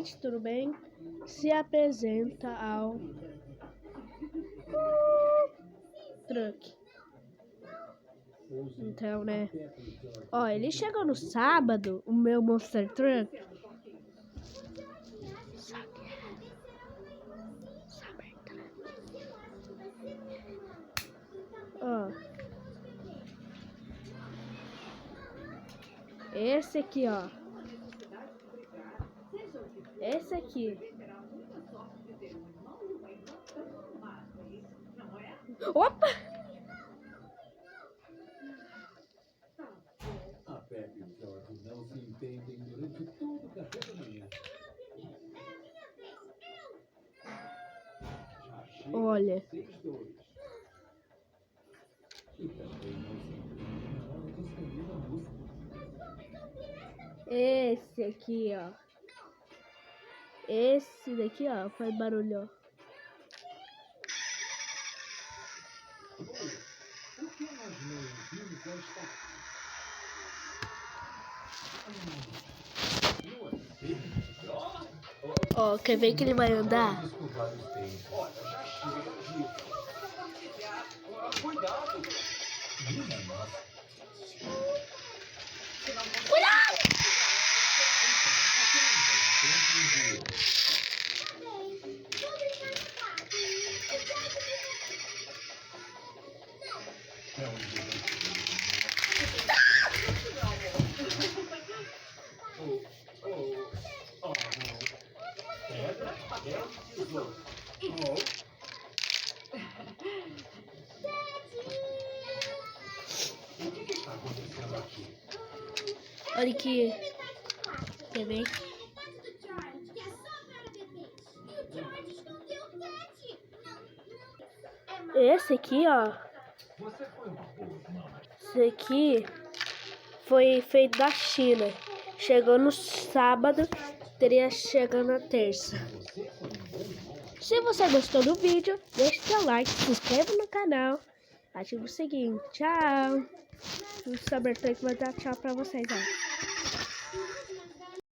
gente, tudo bem? Se apresenta ao truck. Então, né? Ó, ele chegou no sábado, o meu Monster Truck. Ó. Esse aqui, ó. Esse aqui. Opa! A Pepe e o Jorge não se entendem durante todo o café da manhã. Olha. E também não se entendem na hora de escolher a música. Esse aqui, ó. Esse daqui, ó, faz barulho, ó. O que nós não ouvimos já está. Ó, quer ver que ele vai andar? Olha, já chega disso. Cuidado! Cuidado! O que está acontecendo aqui? Olha aqui. Quer ver? Esse aqui, ó. Esse aqui foi feito da China. Chegou no sábado, teria chegado na terça. Se você gostou do vídeo, deixe seu like, se inscreva no canal, ative o sininho. Tchau! O Cybertruck vai dar tchau pra vocês, ó.